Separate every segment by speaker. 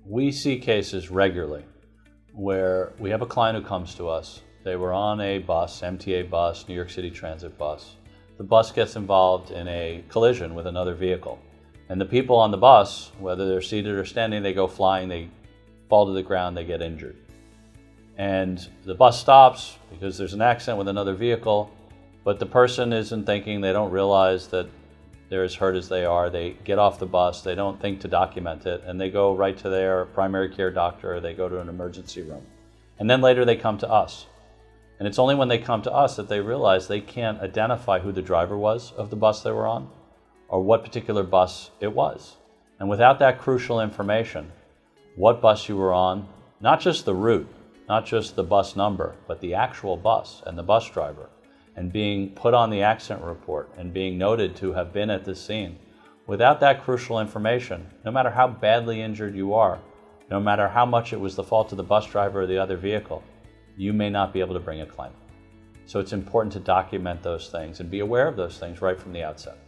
Speaker 1: We see cases regularly where we have a client who comes to us. They were on a bus, MTA bus, New York City Transit bus. The bus gets involved in a collision with another vehicle. And the people on the bus, whether they're seated or standing, they go flying, they fall to the ground, they get injured. And the bus stops because there's an accident with another vehicle, but the person isn't thinking, they don't realize that they're as hurt as they are. They get off the bus, they don't think to document it, and they go right to their primary care doctor, or they go to an emergency room. And then later they come to us. And it's only when they come to us that they realize they can't identify who the driver was of the bus they were on, or what particular bus it was. And without that crucial information, what bus you were on, not just the route, not just the bus number, but the actual bus and the bus driver, and being put on the accident report and being noted to have been at this scene. Without that crucial information, no matter how badly injured you are, no matter how much it was the fault of the bus driver or the other vehicle, you may not be able to bring a claim. So it's important to document those things and be aware of those things right from the outset.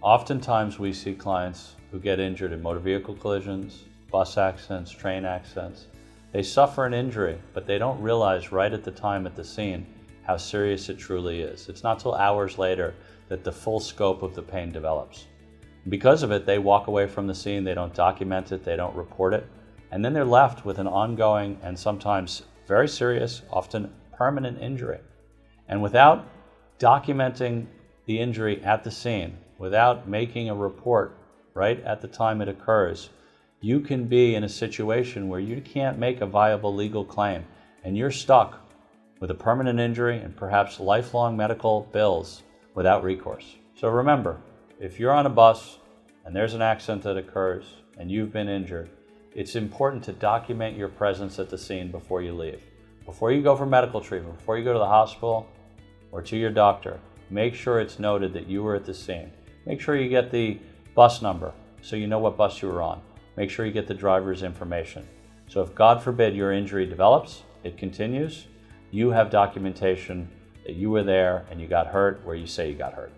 Speaker 1: Oftentimes we see clients who get injured in motor vehicle collisions, bus accidents, train accidents. They suffer an injury, but they don't realize right at the time at the scene how serious it truly is. It's not till hours later that the full scope of the pain develops. Because of it, they walk away from the scene, they don't document it, they don't report it, and then they're left with an ongoing and sometimes very serious, often permanent injury. And without documenting the injury at the scene, without making a report right at the time it occurs, you can be in a situation where you can't make a viable legal claim, and you're stuck with a permanent injury and perhaps lifelong medical bills without recourse. So remember, if you're on a bus and there's an accident that occurs and you've been injured, it's important to document your presence at the scene before you leave. Before you go for medical treatment, before you go to the hospital or to your doctor, make sure it's noted that you were at the scene. Make sure you get the bus number so you know what bus you were on. Make sure you get the driver's information. So if God forbid your injury develops, it continues, you have documentation that you were there and you got hurt where you say you got hurt.